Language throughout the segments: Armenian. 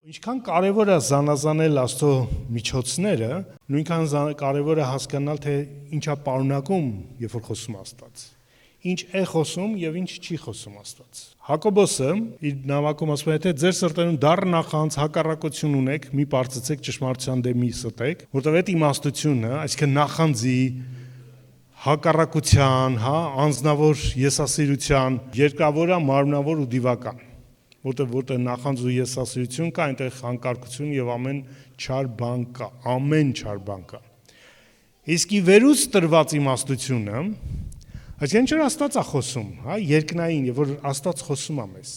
Ինչքան կարևոր է զանազանել Աստծո միջոցները, նույնքան կարևոր է հասկանալ, թե ինչա պարունակում, երբ որ խոսում Աստված։ Ինչ է խոսում եւ ինչ չի խոսում Աստված։ Հակոբոսը իր նամակում ասում է, թե ձեր սրտերում դառ նախանց հակառակություն ունեք, մի բարձեցեք ճշմարտության դեմ մի ստեք, որտեղ այդ իմաստությունը, այսինքն նախանձի, հակառակության, անձնավոր եսասիրության, երկրավոր, մարմնավոր ու դիվական։ Որտեղ նախանձ ու եսասիրություն կա, այնտեղ հանկարծություն եւ ամեն չար բան կա, ամեն չար բան կա։ Իսկ ի վերուց տրված իմաստությունը, այսինքն ինչ որ Աստված է խոսում, երկնային, եւ որ Աստված խոսում է մեզ։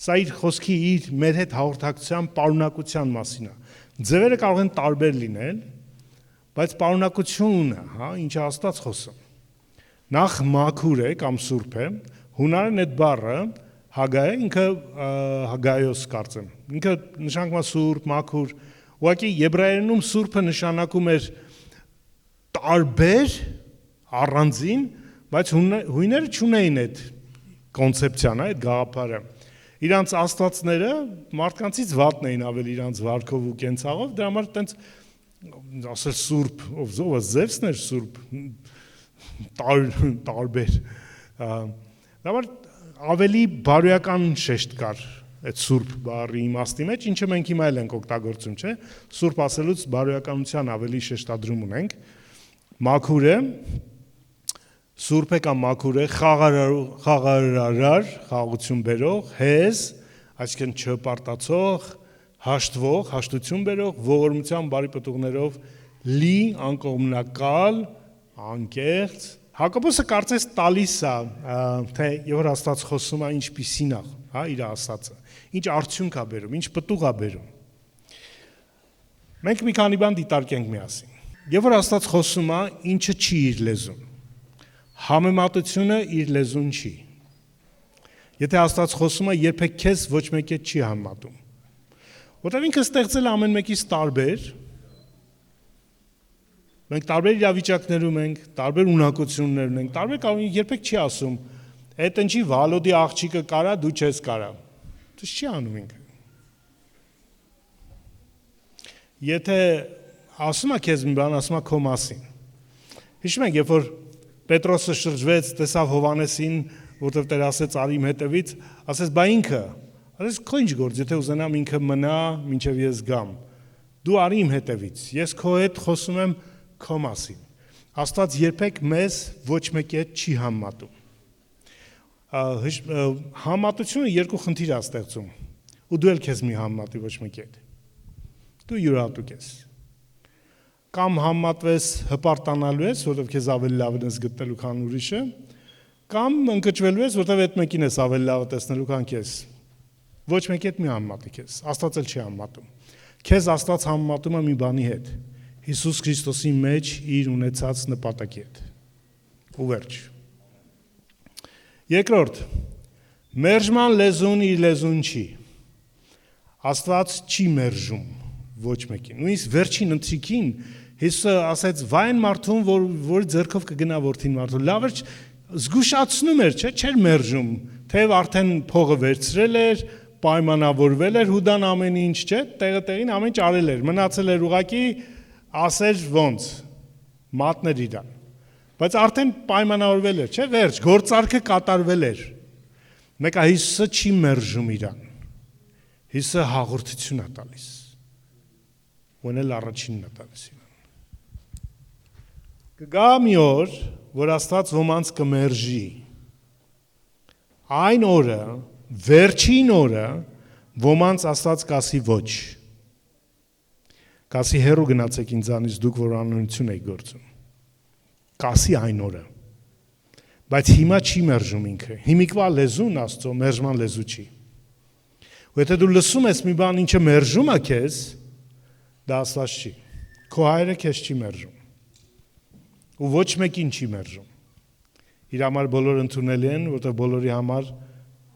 Սա իր խոսքի իր մեր հետ հաղորդակցության պարունակության մասին է։ Ձևերը կարող են տարբեր լինել, բայց պարունակությունը, ինչ է Աստված խոսում։ Նախ մաքուր է կամ սուրբ է, հունարեն այդ բառը Հագայ, ինքը Հագայոս կարծեմ, ինքը նշանակում է սուրբ, մաքուր, ուղղակի եբրայերենում սուրբը նշանակում էր տարբեր, առանձին, բայց հույները չունեին այդ կոնցեպցիան, այդ գաղափարը։ Իրանց աստվածները մարդկանցից վատն էին ավելի իրանց վարքով ու կենցաղով, դրա համար տենց ասել սուրբ, ով Զևսն էր սուրբ, տարբեր։ Դա համար ավելի բարոյական շեշտ կար այդ սուրբ բառի իմաստի մեջ, ինչը մենք հիմա էլ ենք օգտագործում, չէ՞։ Սուրբ ասելուց բարոյականության ավելի շեշտադրում ունենք։ Մաքուր է, սուրբ է կամ մաքուր է, խաղարար, խաղաղություն բերող, հեզ, այսինքն չպարտացող, հաշտվող, հաշտություն բերող, ողորմության բարի պտուղներով լի, անկողմնակալ, անկեղծ։ Հակոբոսը կարծես տալիս է, թե երբ որ Աստված խոսում է, ինչպիսին է, իր ասածը, ինչ արդյունք է բերում, ինչ պտուղ է բերում։ Մենք մի քանի բան դիտարկենք միասին։ Երբ որ Աստված խոսում է, ինչը չի իր լեզուն։ Համեմատությունը իր լեզուն չի։ Եթե Աստված խոսում է, երբեք քեզ ոչ մեկ չի համեմատում։ Որտեղ ինքը ստեղծել է ամեն մեկից տարբեր։ Մենք տարբեր իրավիճակներում ենք, տարբեր ունակություններ ունենք, տարբեր կարող երբեք չի ասում, այդ ինչի Վալոդի աղջիկը կարա, դու չես կարա։ Դա չի անում ինքը։ Եթե ասում է քեզ մի բան, ասում է քո մասին։ Հիշում եք, երբ որ Պետրոսը շրջվեց, տեսավ Հովանեսին, որտեղ Տեր ասեց արի իմ հետևից, ասեց բա ինքը, ասեց քո ինչ գործ, եթե ուզենամ ինքը մնա, մինչև ես գամ։ Դու արի իմ հետևից։ Ես քո հետ խոսում եմ քո մասին։ Աստված երբեք մեզ ոչ մեկի հետ չի համեմատում։ Համեմատությունը երկու խնդիր է ստեղծում։ Ու դու էլ քեզ մի համեմատի ոչ մեկի հետ։ Դու յուրահատուկ ես։ Կամ համեմատվես հպարտանալու ես, որովհետև քեզ ավելի լավն ես գտնելու, քան ուրիշը, կամ ընկճվելու ես, որովհետև այդ մեկին ես ավելի լավը տեսնելու, քան քեզ։ Ոչ մեկի հետ մի համեմատի քեզ։ Աստված էլ չի համեմատում։ Քեզ Աստված համեմատում է մի բանի հետ։ Հիսուս Քրիստոսի մեջ իր ունեցած նպատակի հետ։ Ու վերջ։ Երկրորդ, մերժման լեզուն իր լեզուն չի։ Աստված չի մերժում ոչ մեկին։ Նույնիսկ վերջին ընթրիքին Հիսուսը ասեց վայն մարդուն, որ ձեռքով կգնա որդին մարդուն։ Լավ էր, զգուշացնում էր, չէր մերժում, թեև արդեն փողը վերցրել էր, պայմանավորվել էր, Հուդան ամեն ինչ, չէ, տեղին ամեն ինչ արել էր, մնացել էր ուղակի ասեր ոնց, մատներ իրան, բայց արդեն պայմանավորվել էր, չէ, վերջ, գործարքը կատարվել էր, մեկա Հիսուսը չի մերժում իրան, Հիսուսը հաղորդություն է տալիս, ունել առաջինն է տալիս իրան, կգա մի օր, որ Աստված ոմանց կմերժի, այն օրը, վերջին օրը, ոմանց Աստված կասի ոչ, կասի հեռու գնացեք ինձանից դուք, որ անօրինություն եք գործում, կասի այն օրը, բայց հիմա չի մերժում ինքը, հիմիկվա լեզուն Աստծո մերժման լեզու չի, ու եթե դու լսում ես մի բան, ինչը մերժում է քեզ, դա Աստված չի, քո հայրը քեզ չի մերժում, ու ոչ մեկին չի մերժում, իր համար բոլոր ընդունելի են, որտեղ բոլորի համար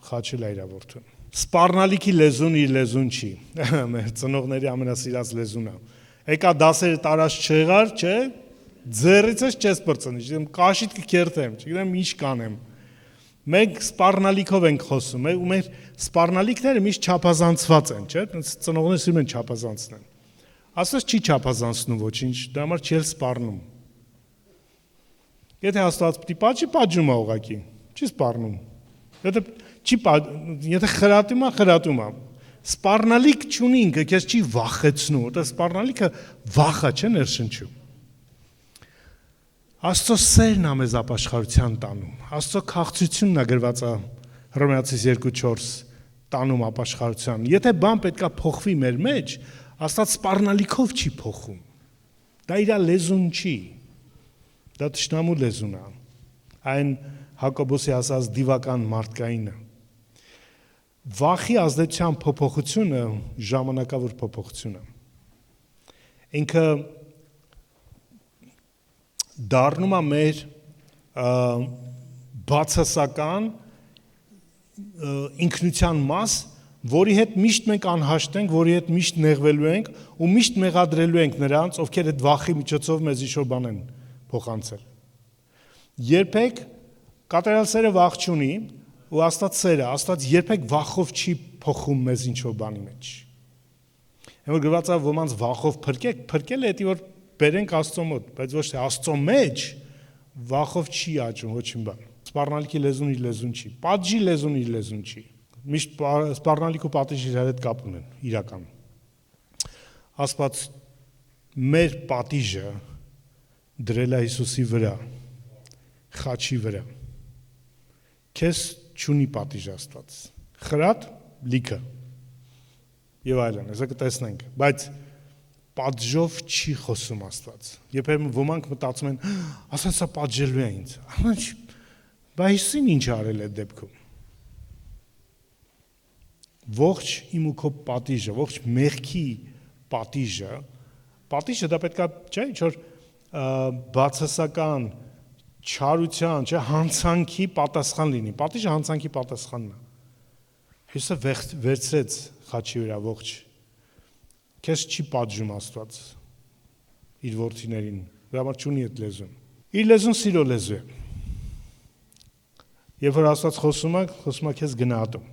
խաչել է իր որդուն։ Սպառնալիքի լեզուն իր լեզուն չի, մեր ծնողների ամենասիրած լեզուն է, եկա դասերը տարած չեղար, չէ, ձեռիցս չես պրծնի, չգիտեմ, կաշիտ կերտեմ, չգիտեմ ինչ կանեմ, Մենք սպառնալիքով ենք խոսում, ու մեր սպառնալիքները միշտ չափազանցված են, չէ՞, ծնողները սիրում են չափազանցնել։ Աստված չի չափազանցնում ոչինչ, դա համար չի սպառնում։ Եթե Աստված պիտի պատժի, պատժում է ուղղակի, չի սպառնում։ Եթե խրատում է, սպառնալիք չունի ինքը, քեզ չի վախեցնում, որտեղ սպառնալիքը վախ է, չէ՞ ներշնչում։ Աստծո սերն է մեզ ապաշխարության տանում, Աստծո քաղցրությունն է գրված է Հռոմեացիս 2:4 տանում ապաշխարության։ Եթե բան պետքա փոխվի մեր մեջ, Աստված սպառնալիքով չի փոխում։ Դա իր լեզուն չի։ Դա թշնամու լեզուն է։ Այն Հակոբոսի ասած դիվական մարդկայինը։ Վախի ազդեցության փոփոխությունը ժամանակավոր փոփոխություն է։ Ինքը դառնում է մեր բացասական ինքնության մաս, որի հետ միշտ մենք անհաշտ ենք, որի հետ միշտ նեղվելու ենք ու միշտ մեղադրելու ենք նրանց, ովքեր այդ վախի միջոցով մեզ ինչ-որ բան են փոխանցել։ Երբեք կատարյալ սերը վախ չունի, ու Աստված սեր է, Աստված երբեք վախով չի փոխում մեզ ինչ-որ բանի մեջ։ Որ գրված է ոմանց վախով փրկել է, դա որ բերենք Աստծո մոտ, բայց ոչ թե Աստծո մեջ վախով չի աճում ոչինչ բան։ Սպառնալիքի լեզուն իր լեզուն չի, պատժի լեզուն իր լեզուն չի։ Միշտ սպառնալիք ու պատիժ իրար հետ կապ ունեն, իրական։ Աստված մեր պատիժը դրել է Հիսուսի վրա, խաչի վրա։ Քեզ չունի պատիժ Աստված։ Խրատ լիքը եւ այլն, հեսա կտեսնենք, բայց պատժով չի խոսում Աստված։ Երբեմն ոմանք մտածում են, Աստված սա պատժելու է ինձ։ Բայց Հիսուսին ինչ արել է դեպքում։ Ողջ իմ ու քո պատիժը, ողջ մեղքի պատիժը դա պետքա, չէ, ինչ-որ բացասական չարության, չէ, հանցանքի պատասխան լինի։ Պատիժը հանցանքի պատասխանն է։ Հիսուսը վերցրեց խաչի վրա ողջ։ Քեզ չի պատժում Աստված իր որդիներին, դրա համար չունի այդ լեզուն։ Իր լեզուն սիրո լեզու է։ Երբ որ Աստված խոսում է քեզ գնահատում։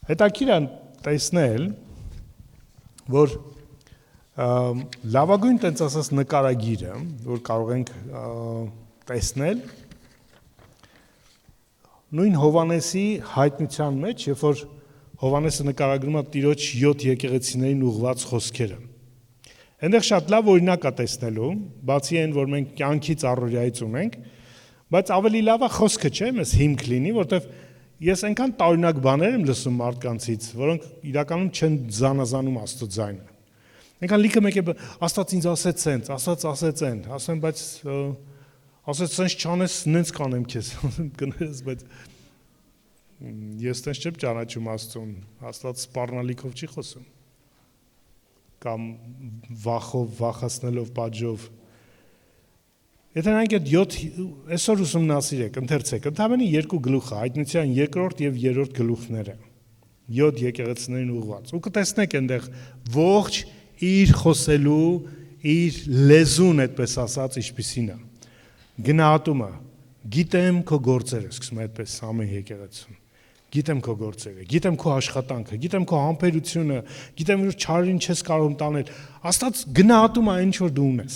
Հետաքրքիր է տեսնել, որ լավագույն տենց ասած նկարագիրը, որ կարող ենք տեսնել, նույն Հովանեսի հայտնության մեջ, երբ որ Հովանեսը նկարագրում է Տիրոջ 7 եկեղեցիներին ուղղված խոսքերը։ Այնտեղ շատ լավ օրինակ է տեսնելու, բացի այն, որ մենք կյանքից առօրյայից ունենք, բայց ավելի լավ է խոսքը, չէ՞, մեզ հիմք լինի, որտեվ ես այնքան տարօրինակ բաներ եմ լսում մարդկանցից, որոնք իրականում չեն զանազանում Աստծո ձայնը։ Այնքան լիքը մեկ է Աստված ինձ ասեց սենց, Աստված ասեց այն, ասեմ, բայց ասեց սենց չանես, նենց կանեմ քեզ, գներես, բայց ես տենց չեմ ճանաչում Աստծուն, Աստված սպառնալիքով չի խոսում, կամ վախով, վախացնելով, պատժով։ Եթե նայենք այդ 7, այսօր ուսումնասիրեք, ընթերցեք, ընդհանրապես 2 գլուխ է, հայտնության 2-րդ եւ 3-րդ գլուխները, 7 եկեղեցիներին ուղղված։ Ու կտեսնեք այնտեղ ողջ իր խոսելու, իր լեզուն, այդպես ասած, ինչպիսին է։ Գնահատումը, գիտեմ քո գործերը, սկսում է այդպես ամեն եկեղեցում։ Գիտեմ քո գործերը, գիտեմ քո աշխատանքը, գիտեմ քո համբերությունը, գիտեմ որ չարին չես կարող տանել։ Աստված գնահատում է այն ինչ որ դու ունես։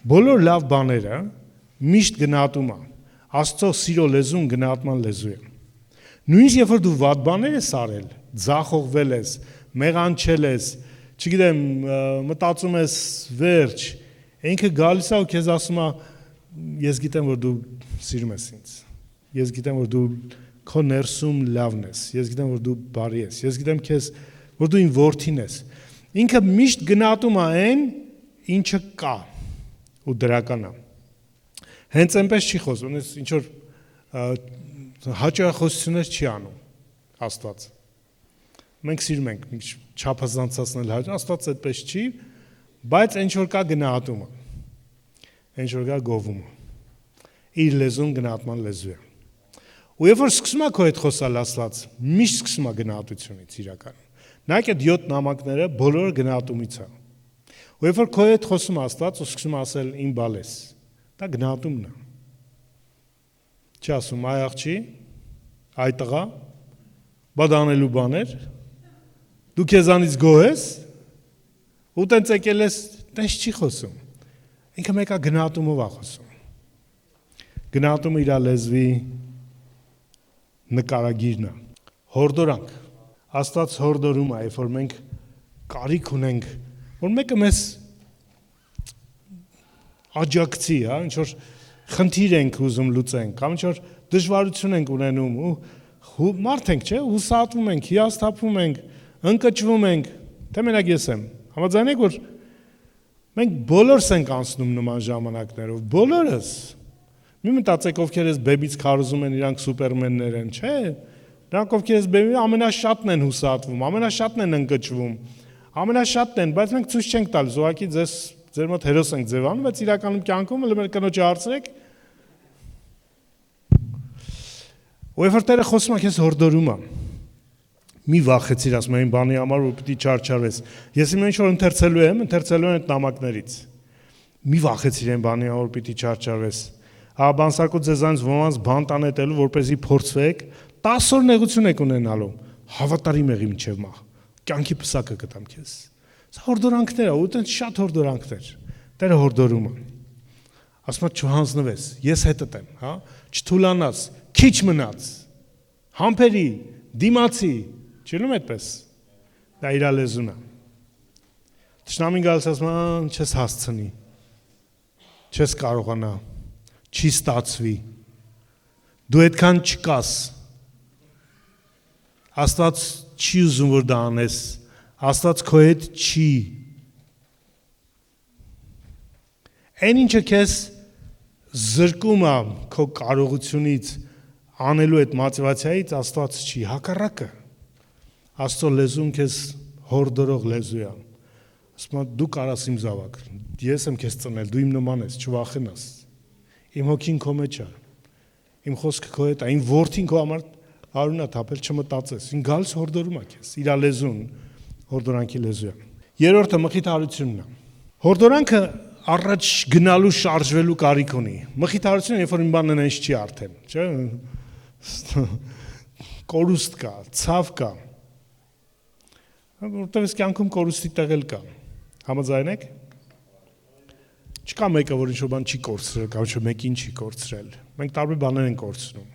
Բոլոր լավ բաները միշտ գնահատում է։ Աստծո սիրո լեզուն գնահատման լեզու է։ Նույնիսկ երբ որ դու վատ բաներ ես արել, ձախողվել ես, մեղանչել ես, չգիտեմ, մտածում ես վերջ, ինքը գալիս է ու քեզ ասում է ես գիտեմ որ դու սիրում ես ինձ։ Ես գիտեմ որ դու քո ներսում լավն ես։ Ես գիտեմ որ դու բարի ես։ Ես գիտեմ քեզ որ դու իմ որդին ես։ Ինքը միշտ գնահատում է այն, ինչը կա ու դրական է։ Հենց այնպես չի խոսում, ինչ որ հաճախոսություններ չի անում Աստված։ Մենք սիրում ենք չափազանցացնել Աստված այդպես չի, բայց ինչ որ կա գնահատումը։ Ինչ որ կա գովումը։ Իր լեզուն գնահատման լեզու է։ Ու երբ որ սկսում է քո հետ խոսալ Աստված, միշտ սկսում է գնահատությունից իրականում։ Նայեք այդ 7 նամակները բոլորը գնահատումից է։ Ու երբ որ քո հետ խոսում Աստված ու սկսում ասել իմ բալես, դա գնահատումն է։ Չի ասում այ աղջի, այ տղա, բա դանելու բաներ, դու քեզանից գոհ ես, ու տենց եկել ես, տենց չի խոսում, ինքը մեկա գնահատումով է խոսում, գնահատումը իր լեզվի նկարագիրն է, հորդորանք, Աստված հորդորում է, երբ որ մենք կարիք ունենք, որ մեկը մեզ աջակցի, ինչ-որ խնդիր ենք ուզում լուծենք, կամ ինչ-որ դժվարություն ենք ունենում, ու մարդ ենք, չէ, հուսատվում ենք, հիասթափվում ենք, ընկճվում ենք, թե մենակ ես եմ, համաձայնեք, որ մենք բոլորս ենք անցնում նման ժամանակներով, բոլորս, մի մտածեք, ովքեր ես բեբից քարոզում են, իրանք սուպերմեններ են, չէ, նրանք ովքեր ես բեբի ամենաշատն են հուսատվում, ամենաշատն են ընկճվում, ամենաշատն են, բայց մենք ցույց չենք տալիս, ուղղակի ձեր մոտ հերոս ենք ձևանում, բայց իրականում կյանքում էլ մեր կնոջը հարցրեք, ու երբ որ Տերը խոսում է, քեզ հորդորում է, մի վախեցիր, ասում են բանի համար, որ պիտի չարչարվես, ես իմ ինչ-որ ընթերցելու եմ այդ նամակներից, մի վախեցիր այն բանի համար, որ պիտի չարչարվես, բանսարկու ձեզանից ոմանց բան տանետելու, որպեսզի փորձվեք, 10 օր նեղություն եք ունենալու, հավատարիմ եղի մինչև մահ, կյանքի պսակը կտամ քեզ, սա հորդորանքներ է, ու տենց շատ հորդորանքներ, Տերը հորդորում է, ասում է չհանձնվես, ես հետդ եմ, չթուլանաս, քիչ մնաց, համբերի, դիմացի, չլում այդպես, դա իր լեզուն է, թշնամին գալիս ասում չես հասցնի, չես կարողանա, չի ստացվի, դու այդքան չկաս, Աստված չի ուզում, որ դա անես, Աստված քո հետ չի, այն ինչը քեզ զրկում է քո կարողությունից, անելու այդ մոտիվացիայից Աստված չի, հակառակը, Աստծո լեզուն քեզ հորդորող լեզու է, ասում է դու կարաս իմ զավակ, ես եմ քեզ ծնել, դու իմ նման ես, չվախենաս, իմ հոգին քո մեջ է, իմ խոսքը քո հետ է, իմ որդին քո համար արունա թափել չմտածես, ին գալիս հորդորում է քեզ, իր լեզուն, հորդորանքի լեզու է։ Երրորդը մխիթարությունն է։ Հորդորանքը առաջ գնալու շարժվելու կարիք ունի։ Մխիթարությունը երբ որ մի բան նենց չի արդեն, չէ՞։ Կորուստ կա, ցավ կա։ Որտեղ էս կյանքում կորուստի տեղ էլ կա։ Համաձայն եք։ Չկա մեկը, որ ինչ-որ բան չի կորցրել, կամ ինչ-որ մեկին չի կորցրել։ Մենք տարբեր բաներ ենք կորցնում։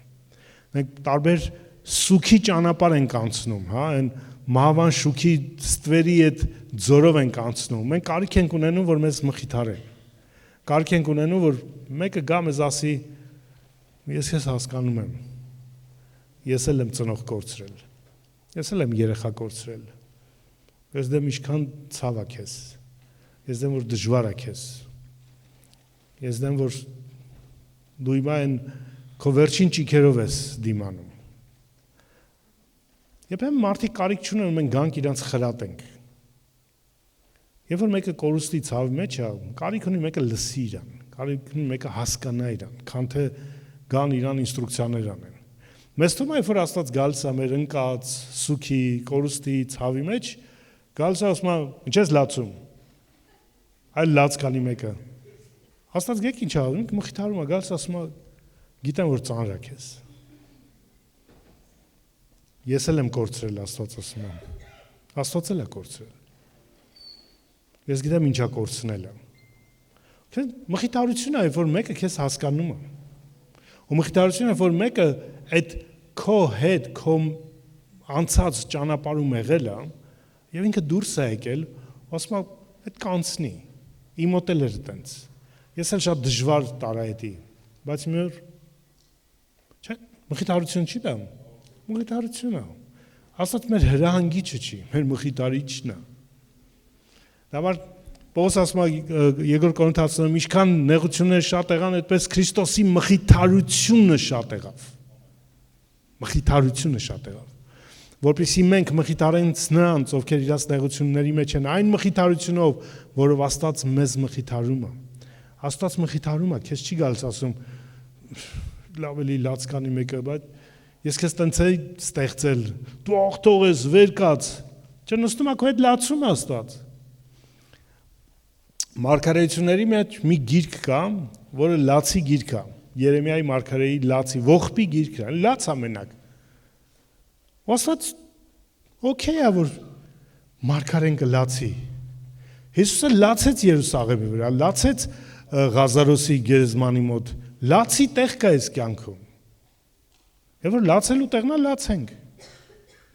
Մենք տարբեր սուքի ճանապարհ ենք անցնում, այն մահվան շուքի ստվերի այդ ձորով ենք անցնում։ Մենք կարիք ենք ունենում, որ մեզ մխիթարեն։ Կարիք ենք ունենում, որ մեկը գա մեզ ասի, ես քեզ հասկանում եմ։ Ես էլ եմ ծնող կորցրել։ Ես էլ եմ երեխա կորցրել։ Ես դեմ ինչքան ցավ է քեզ։ Ես դեմ որ դժվար է քեզ։ Ես դեմ որ դու հիմա այն քո վերջին ճիքերով ես դիմանում։ Երբեմն մարդիկ կարիք չունեն, մենք գանք իրանց խրատենք։ Երբ որ մեկը կորուստի ցավի մեջ է, կարիք ունի մեկը լսի իրան, կարիք ունի մեկը հասկանա իրան, քան թե գան իրան ինստրուկցիաներ անեն։ Մեզ թվում է, երբ որ Աստված գալիս է մեր ընկած, սուքի, կորուստի ցավի մեջ, գալիս է ասում է, ինչ ես լացում։ Այլ լաց կանի մեկը։ Աստված գեք ինչ անում, մխիթարում է, գալիս ասում է, գիտեմ որ ծանր է քեզ։ Ես էլ եմ կորցրել, Աստված ասում է։ Աստված էլ է կորցրել։ Ես գիտեմ ինչա կորցնելը։ Մխիթարությունը է, որ մեկը քեզ հասկանում է։ Ու մխիթարությունը է, որ մեկը այդ քո հետ, քո անցած ճանապարհում եղել է, եւ ինքը դուրս է եկել, ասում է, այդ կանցնի։ Իմ մոտ էլ էր այդպես։ Ես էլ շատ դժվար տարա էի, բայց մի օր չէ, մխիթարություն չի դա։ Մխիթարությունը։ Աստված մեր հրահանգիչը չի, մեր մխիթարիչն է։ Դավար Պողոս ասում է երկրորդ Կորինթացիներում ինչքան նեղություններ շատ եղան, այդպես Քրիստոսի մխիթարությունը շատ եղավ։ Մխիթարությունը շատ եղավ։ Որպեսզի մենք մխիթարենք նրանց, ովքեր իրաց նեղությունների մեջ են, այն մխիթարությունով, որով Աստված մեզ մխիթարում է։ Աստված մխիթարում է, քեզ չի գալիս ասում լավ էլի լաց կանի մեկը, բայց ես քեզ տենց էի ստեղծել, դու աղթող ես, վեր կաց, չնստում ա քո հետ լացում Աստված։ Մարգարեությունների մեջ մի գիրք կա, որը լացի գիրք է, Երեմիայի մարգարեի լացի, ողբի գիրքն է, լաց ամենակ, Ասաց օքեյ է որ մարգարեն կլացի։ Հիսուսը լացեց Երուսաղեմի վրա, լացեց Ղազարոսի գերեզմանի մոտ, լացի տեղ կա այս կյանքում։ Եվ որ լացելու տեղնա լացենք։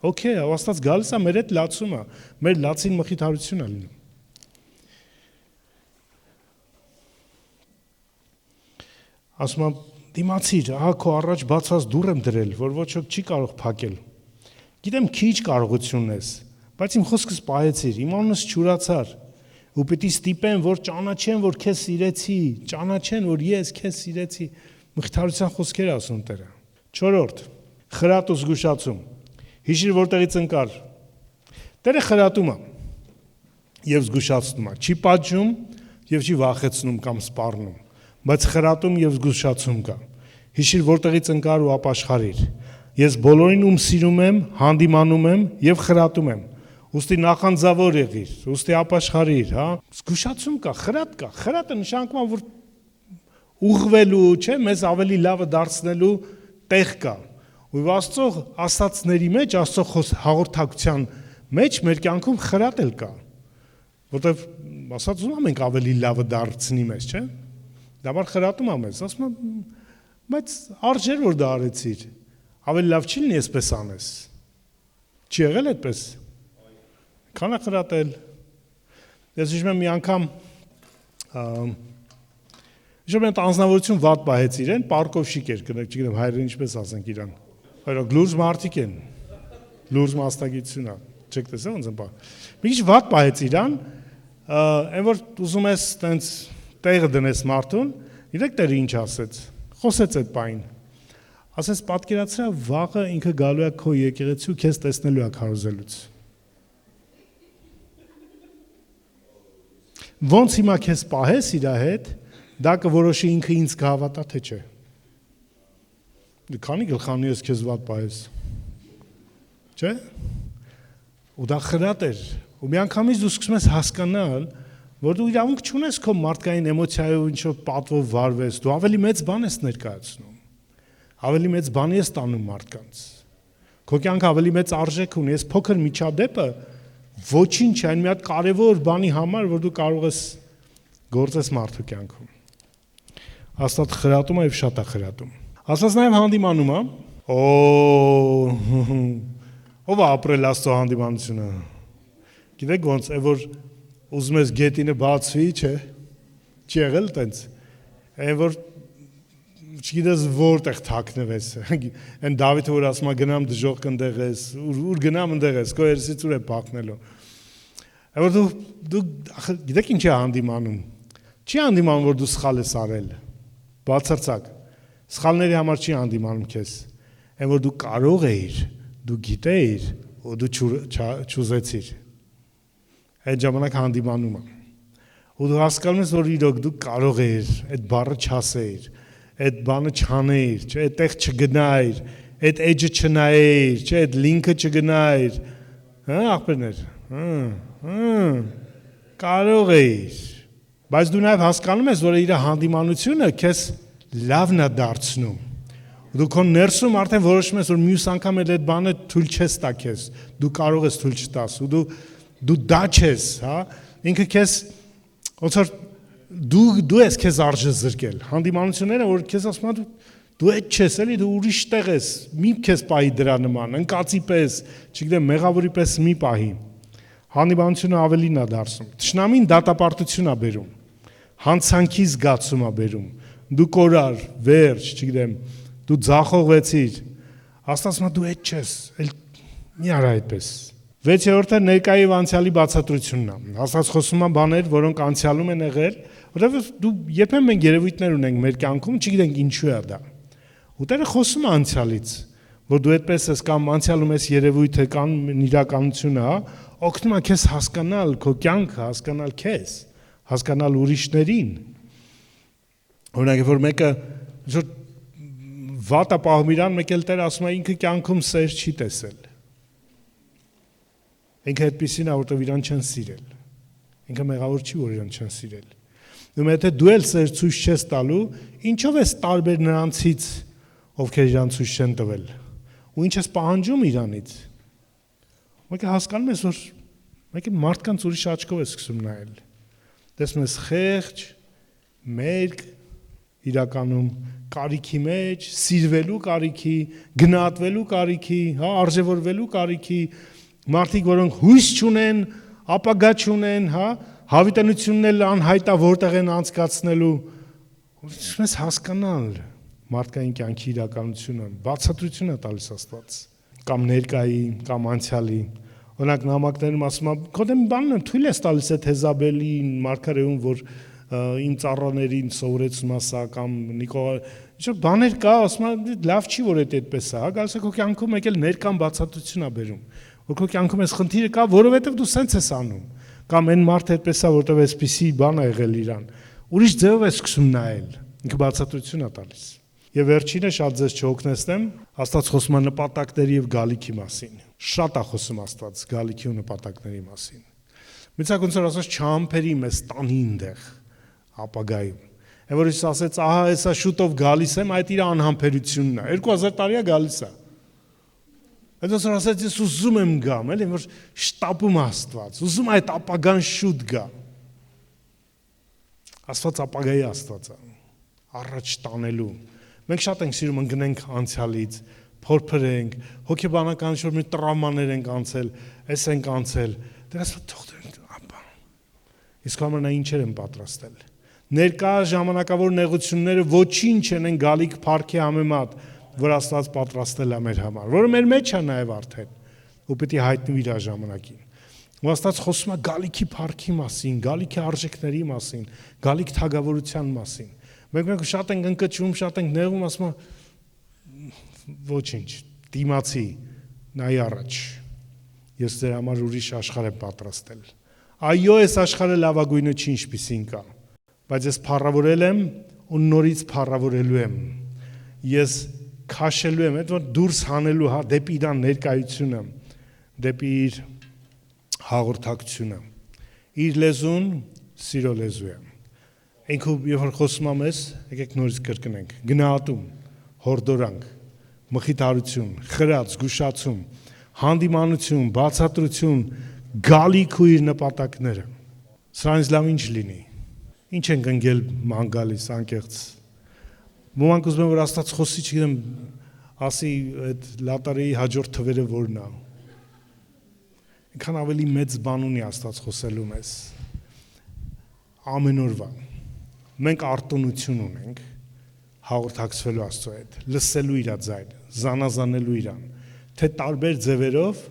Օքեյ, Աստված գալիս է մեր հետ լացումը, մեր լացին մխիթարություն է լինում։ Ասում եմ դիմացիր, ահա քո առաջ բացած դուռ եմ դրել, որ ոչ ոք չի կարող փակել։ Գիտեմ քիչ կարողություն ես, բայց իմ խոսքս պահեցիր, իմ անունս չուրացար։ Ու պիտի ստիպեն, որ ճանաչեն, որ քեզ սիրեցի, ճանաչեն, որ ես քեզ սիրեցի։ Մխիթարության խոսքեր ասում Տերը։ 4. Խրատ ու զգուշացում։ Հիշիր որտեղից ընկար։ Տերը խրատում է եւ զգուշացնում է, չի պատժում եւ չի վախեցնում կամ սպառնում, բայց խրատում եւ զգուշացում կա։ Հիշիր որտեղից ընկար ու ապաշխարիր։ Ես բոլորին ում սիրում եմ, հանդիմանում եմ եւ խրատում եմ։ Ոստի նախանձավոր եղիր, ոստի ապաշխարիր, հա։ Զգուշացում կա, խրատ կա։ Խրատը նշանակում է որ ուղղվելու, չէ, մեզ ավելի լավը դարձնելու տեղ կա։ Ու Աստծո ասածների մեջ, Աստծո հաղորդակցության մեջ մեր կյանքում խրատ էլ կա։ Որտեվ ասած ուզում ենք ավելի լավը դարձնի մեզ, չէ։ Դաբար խրատում է մեզ, ասում եմ, բայց արժեր որ դա արեցիր, ավելի լավ չի լինի այսպես անես։ Չի եղել այդպես։ Քան է խրատել։ Ես հիշում եմ մի անգամ հիշում եմ անձնավորություն վատ պահեց իրեն, պարկով շիկ էր, չգիտեմ հայրեն ինչպես ասենք իրան։ Այո, լուրջ մարդիկ են։ Լուրջ մասնագիտություն է։ Չեք տեսել ոնց են պահ։ Մի քիչ վատ պահեց իրան, այն որ ուզում ես տենց տեղը դնես մարդուն, իրեք Տերը ինչ ասեց։ Խոսեց այդ բան։ Ասես պատկերացրա վաղը ինքը գալու է քո եկեղեցու քեզ տեսնելու է քարոզելուց։ Ոնց հիմա քեզ պահես իր հետ, դա կորոշի ինքը ինձ կհավատա թե չէ։ Դու քանի գլխանի ես քեզ վատ պահես։ Չէ՞։ Ու դա խրատ էր։ Ու մի անգամից դու սկսում ես հասկանալ, որ դու իրավունք չունես քո մարդկային էմոցիայով ինչ-որ պատվով վարվես, դու ավելի մեծ բան ես ներկայացնում։ Ավելի մեծ բան ես տանում մարդկանց։ Քո կյանքը ավելի մեծ արժեք ունի, այս փոքր միջադեպը ոչինչ այն մի հատ կարևոր բանի համար, որ դու կարող ես գործես մարդու կյանքում։ Աստված խրատում է եւ շատ է խրատում։ Աստված նաեւ հանդիմանում է։ Ով է ապրել Աստծո հանդիմանությունը։ Գիտեք ոնց է որ ուզում ես գետինը բացվի, չէ։ Չի եղել տենց։ Այն որ չգիտես որտեղ թաքնվես։ Այն Դավիթը որ ասում է գնամ դժոխք ընդեղ ես, ուր գնամ ընդեղ ես, քո երեսից ուր է փախնելու։ Այն որ դու գիտեք ինչ է հանդիմանում։ Չի հանդիմանում որ դու սխալ ես արել։ Բացարձակ։ Սխալների համար չի հանդիմանում քեզ։ Այն որ դու կարող էիր, դու գիտեիր, ու դու չուզեցիր։ Այդ ժամանակ հանդիմանում է։ Ու դու հասկանում ես որ իրոք դու կարող էիր այդ բառը չասեիր, այդ բանը չանեիր, չէ, այդտեղ չգնայիր, այդ էջը չնայիր, չէ, այդ լինքը չգնայիր։ Հա, աղբերներ։ Կարող էիր։ Բայց դու նաև հասկանում ես, որ իր հանդիմանությունը քեզ լավն է դարձնում։ Դու քո ներսում արդեն որոշում ես, որ մյուս անգամ այդ բանը թույլ չես տա քեզ։ Դու կարող ես թույլ չտաս ու դու դա չես, հա։ Ինքը քեզ ոնց որ դու ես քեզ արժե զրկել։ Հանդիմանությունները որ քեզ ասում են դու այդ չես էլի, դու ուրիշ տեղ ես, մի քեզ պահի դրա նման, ընկածի պես, չգիտեմ, մեղավորի պես մի պահի։ Հանդիմանությունը ավելին է դարձնում։ Թշնամին դատապարտություն է բերում։ Հանցանքի զգացում է բերում։ Դու կորար, վերջ, չգիտեմ, դու ձախողվեցիր։ Աստված դու այդ չես, էլ մի արա այդպես։ 6-րդը ներկայի եւ անցյալի բացատրությունն է։ Աստված խոսում է բաներ, որոնք անցյալում են եղել, որովհետեւ դու երբեմն մենք երևույթներ ունենք մեր կյանքում, չգիտենք ինչու է դա։ Ու Տերը խոսում է անցյալից, որ դու այդպես ես կամ անցյալում ես երևույթը կամ իրականությունը, հա, օգնում է քեզ հասկանալ քո կյանքը, հասկանալ քեզ, հասկանալ ուրիշներին։ Օրինակ, որ մեկը որ վատա պահում իրան, մեկ էլ Տերը ասում է ինքը կյանքում սեր չի տեսել։ Ինքը այդպեսին է, որտեղ իրան չեն սիրել։ Ինքը մեղավոր չի, որ իրան չեն սիրել։ Ու եթե դու էլ սեր ցույց չես տալու, ինչով ես տարբեր նրանցից, ովքեր իրան ցույց չեն տվել։ ու ինչ ես պահանջում իրանից։ Եկեք հասկանում ես, որ եկեք մարդկանց ուրիշ աչքով ես սկսում նայել։ Տեսնում ես խեղճ, մերկ, իրականում կարիքի մեջ, սիրվելու կարիքի, գնահատվելու կարիքի, հա, արժևորվելու կարիքի, մարդիկ, որոնք հույս չունեն, ապագա չունեն, հա, հավիտենությունն էլ անհայտ է որտեղ են անցկացնելու։ Ուսում ես հասկանալ մարդկային կյանքի իրականությունը, բացատրություն է տալիս Աստված, կամ ներկայի, կամ անցյալի։ Օրինակ նամակներում ասում է, քո դեմ բանն եմ թույլ ես տալիս այդ Հեզաբելին, Մարգարեուն, որ իմ ծառաներին սովորեցնում ասա, կամ Նիկողա, ինչ բաներ կա, ասում է, լավ չի որ այդպես է, հա, գալիս է քո կյանքում եկել ներկան բացատրություն է բերում, որ քո կյանքում այս խնդիրը կա, որովհետև դու սենց ես անում, կամ այն մարդը այդպես է, որտեղ այսպիսի բան է եղել իրան, ուրիշ ձևով է սկսում նայել, ինքը բացատրություն է տալիս։ Եվ վերջինը շատ ձեզ չօգնեցնեմ, Աստված խոսում է նպատակների եւ գալիքի մասին։ Շատ է խոսում Աստված գալիքի ու նպատակների մասին։ Միցակոնցոր ասած չամփերի մեզ տանի այնտեղ ապագայում։ Այն որ Հիսուս ասեց, ահա հեսա շուտով գալիս եմ, այդ իր անհամբերությունն է։ 2000 տարի է գալիս է։ Այդպես որ ասած ես ուզում եմ գամ, էլի որ շտապում Աստված, ուզում այդ ապագան շուտ գա։ Աստված ապագայի Աստված է, առաջ տանելու։ Մենք շատ ենք սիրում ընկնենք անցյալից, փորփրենք, հոգեբանական ինչ-որ մի տրավմաներ ենք անցել, այս ենք անցել, դե ասում թող ապա։ Իսկ համարնա ինչեր են պատրաստել։ Ներկա ժամանակավոր նեղությունները ոչինչ են գալիք փառքի համեմատ, որ Աստված պատրաստել է մեր համար, որը մեր մեջ է նաև արդեն, ու պետք է հայտնվի իր ժամանակին։ Ու Աստված խոսում է գալիքի փառքի մասին, գալիքի արժեքների մասին, գալիք թագավորության մասին։ Մենք շատ ենք ընկճվում, շատ ենք նեղում, ասում ոչինչ, դիմացի, նայ առաջ, ես ձեր համար ուրիշ աշխարհ եմ պատրաստել, այո, այս աշխարհը լավագույնը չի ինչպիսին կա, բայց ես փառավորել եմ ու նորից փառավորելու եմ, ես քաշելու եմ, այդ որ դուրս հանելու, հա, դեպի իր ներկայությունը, դեպի իր հաղորդակցությունը, իր լեզուն սիրո լեզու է։ Ինքը երբ որ խոսում եմ ես, եկեք նորից կրկնենք, գնահատում, հորդորանք, մխիթարություն, խրած, զգուշացում, հանդիմանություն, բացատրություն, գալիք ու իր նպատակները։ Սրանից լավ ինչ լինի։ Ինչ ենք ընկել ման գալիս անկեղծ։ Ոմանք ուզում են որ Աստված խոսի, չգիտեմ, ասի այդ լատարեի հաջորդ թվերը որն է։ Ինքան ավելի մեծ բան ունի Աստված խոսելու մեզ։ Ամեն օրվա մենք արտոնություն ունենք հաղորդակցվելու Աստծո հետ, լսելու իր ձայնը, զանազանելու իրան, թե տարբեր ձևերով,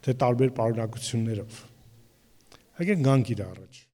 թե տարբեր պարունակություններով։ Եկեք գանք իր առաջ։